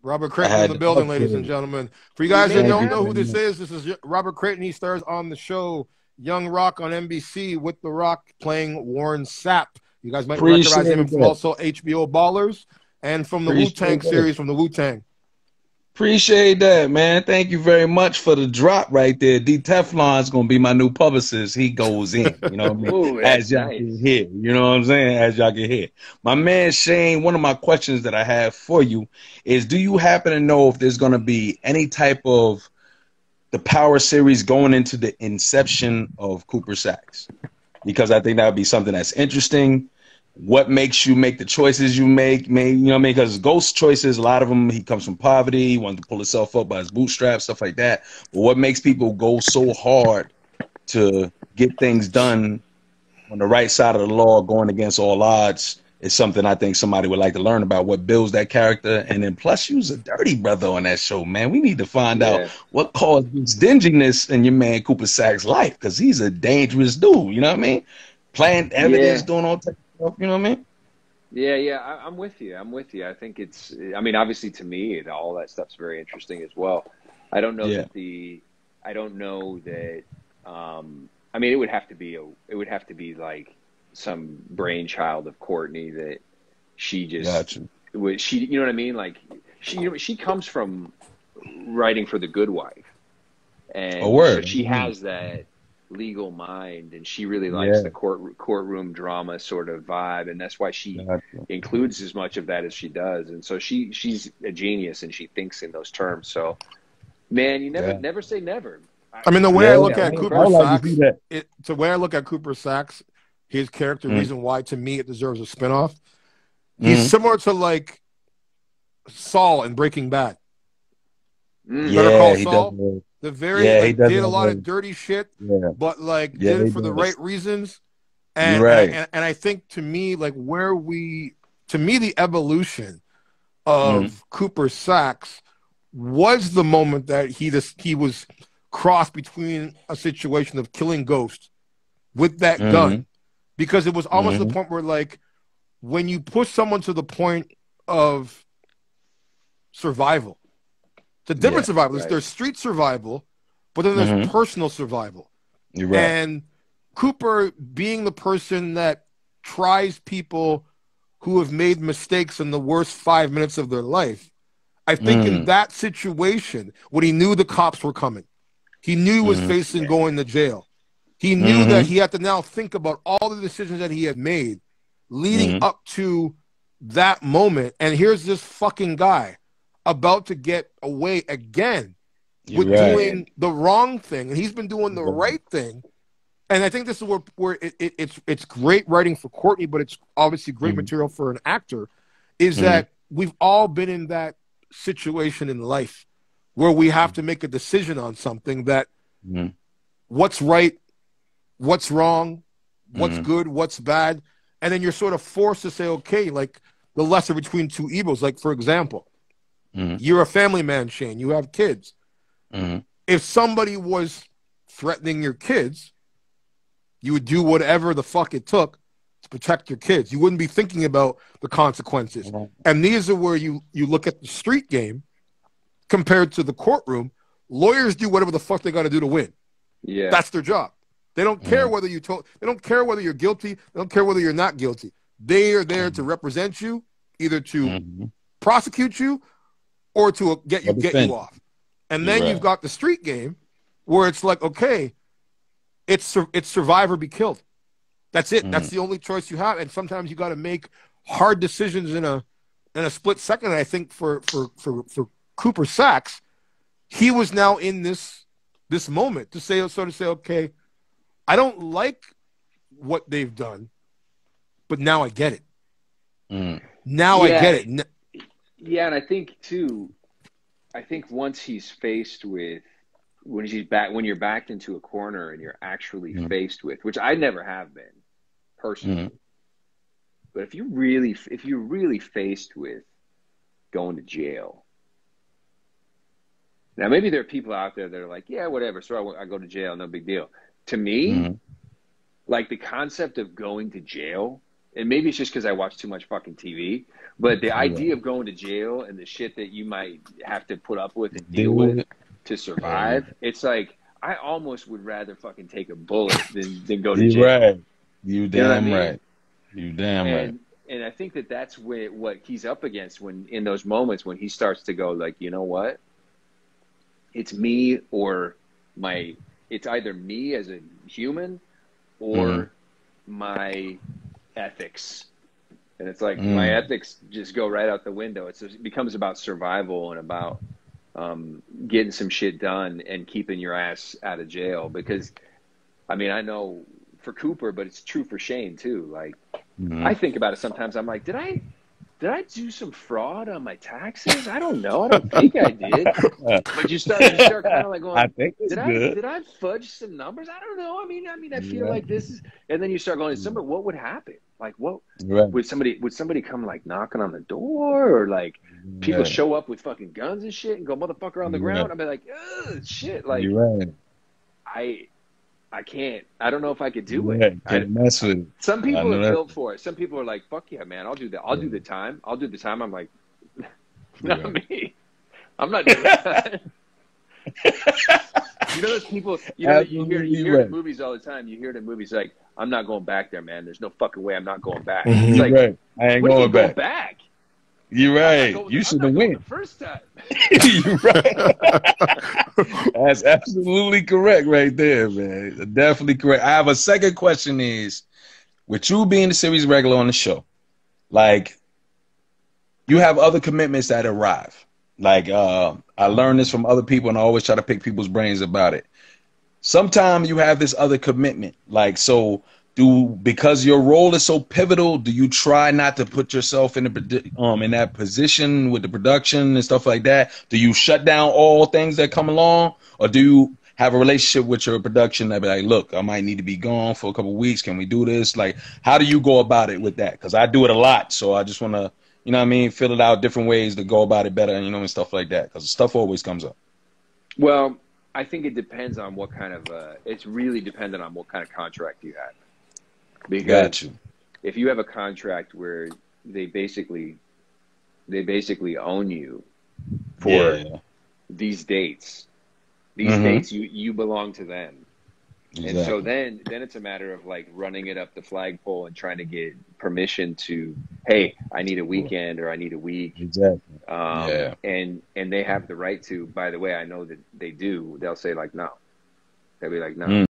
Robert I Crayton in had the to building, ladies and upgrade. gentlemen. For you guys that Thank don't you know very who this much. is Robert Crayton. He stars on the show Young Rock on NBC with The Rock playing Warren Sapp. You guys might recognize him Appreciate from that. also HBO Ballers and from the Wu-Tang Appreciate that. series from the Wu-Tang. Appreciate that, man. Thank you very much for the drop right there. DTEFLON is gonna be my new publicist. He goes in, you know what I mean? Ooh, As that's y'all nice. can hear, you know what I'm saying? As y'all can hear. My man Shane, one of my questions that I have for you is, do you happen to know if there's gonna be any type of the Power series going into the inception of Cooper Saxe? Because I think that would be something that's interesting. What makes you make the choices you make? You know what I mean? Because Ghost's choices, a lot of them, he comes from poverty, he wanted to pull himself up by his bootstraps, stuff like that. But what makes people go so hard to get things done on the right side of the law, going against all odds, is something I think somebody would like to learn about. What builds that character? And then plus, you was a dirty brother on that show, man. We need to find out what caused this dinginess in your man Cooper Saxe's life, because he's a dangerous dude. You know what I mean? Playing evidence, doing all types of stuff. You know what I mean? Yeah, I'm with you. I'm with you. I think it's, I mean, obviously to me, all that stuff's very interesting as well. I don't know that I don't know that, I mean, it would have to be like some brainchild of Courtney that she just, you know what I mean? Like she comes from writing for The Good Wife. And so she has that legal mind, and she really likes the courtroom drama sort of vibe, and that's why she includes as much of that as she does. And so she's a genius, and she thinks in those terms. So, man, you never say never. I mean, the way I look at Cooper Saxe, the way I look at Cooper Saxe, his character, reason why to me it deserves a spinoff. He's similar to like Saul in Breaking Bad. Better Call Saul. The very he did a lot of dirty shit, but like did it for the right reasons. And, and I think to me, like the evolution of Cooper Saxe was the moment that he was crossed between a situation of killing Ghost with that gun, because it was almost the point where, like, when you push someone to the point of survival, it's a different survival. There's street survival, but then there's personal survival. And Cooper, being the person that tries people who have made mistakes in the worst 5 minutes of their life, I think in that situation, when he knew the cops were coming, he knew he was facing going to jail. He knew that he had to now think about all the decisions that he had made leading up to that moment. And here's this fucking guy about to get away again with doing the wrong thing. And he's been doing the right thing. And I think this is where it's great writing for Courtney, but it's obviously great material for an actor, is that we've all been in that situation in life where we have to make a decision on something that what's right, what's wrong, what's good, what's bad. And then you're sort of forced to say, okay, like the lesser between two evils. Like, for example, you're a family man, Shane, you have kids. If somebody was threatening your kids, you would do whatever the fuck it took to protect your kids. You wouldn't be thinking about the consequences. And these are where you look at the street game compared to the courtroom. Lawyers do whatever the fuck they got to do to win. Yeah, that's their job. They don't care whether they don't care whether you're guilty. They don't care whether you're not guilty. They are there to represent you, either to prosecute you or to get you off. And then you've got the street game where it's like, okay, it's survive or be killed. That's it. That's the only choice you have. And sometimes you got to make hard decisions in a split second. And I think for Cooper Saxe, he was now in this moment to say, okay, I don't like what they've done, but now I get it. Now I get it. Yeah, and I think too, once he's faced with, when you're backed into a corner and you're actually faced with, which I never have been personally, but if you're really faced with going to jail. Now, maybe there are people out there that are like, yeah, whatever, so I go to jail, no big deal. To me, like, the concept of going to jail and maybe it's just because I watch too much fucking TV, but the idea of going to jail and the shit that you might have to put up with and deal with to survive, it's like, I almost would rather fucking take a bullet than go to jail. Right. You damn right. You damn right. And I think that's what he's up against when in those moments when he starts to go like, you know what? It's me or it's either me as a human or my ethics. And it's like my ethics just go right out the window. It becomes about survival and about getting some shit done and keeping your ass out of jail. Because, I mean, I know for Cooper, but it's true for Shane too. Like, I think about it sometimes. I'm like, did I do some fraud on my taxes? I don't know. I don't think I did. But you start kind of like going, I think did I fudge some numbers? I don't know. I mean, I feel like this is, and then you start going, what would happen? Like, what would somebody come like knocking on the door, or like people show up with fucking guns and shit and go motherfucker on the ground? I'd be like, ugh, shit. Like, I can't. I don't know if I could do it. Mess with it. Some people are built for it. Some people are like, "Fuck yeah, man! I'll do that. I'll do the time. I'll do the time." I'm like, not me. I'm not doing that. You know those people. You know, you hear in movies all the time. You hear it in movies like, "I'm not going back there, man. There's no fucking way I'm not going back." It's like, I ain't going back. You're right. You should have win the first time. You're right. That's absolutely correct right there, man. Definitely correct. I have a second question is, with you being the series regular on the show, like, you have other commitments that arrive. Like, I learned this from other people, and I always try to pick people's brains about it. Sometimes you have this other commitment. Like, so because your role is so pivotal, do you try not to put yourself in that position with the production and stuff like that? Do you shut down all things that come along, or do you have a relationship with your production that be like, look, I might need to be gone for a couple of weeks. Can we do this? Like, how do you go about it with that? Because I do it a lot, so I just want to, you know what I mean, fill it out different ways to go about it better, you know, and stuff like that. Because stuff always comes up. Well, I think it depends on what kind of it's really dependent on what kind of contract you have. Because if you have a contract where they basically own you for these dates, you belong to them. Exactly. And so then it's a matter of like running it up the flagpole and trying to get permission to, hey, I need a weekend or I need a week. Exactly. And they have the right to, by the way, I know that they do. They'll say like, no. They'll be like, no.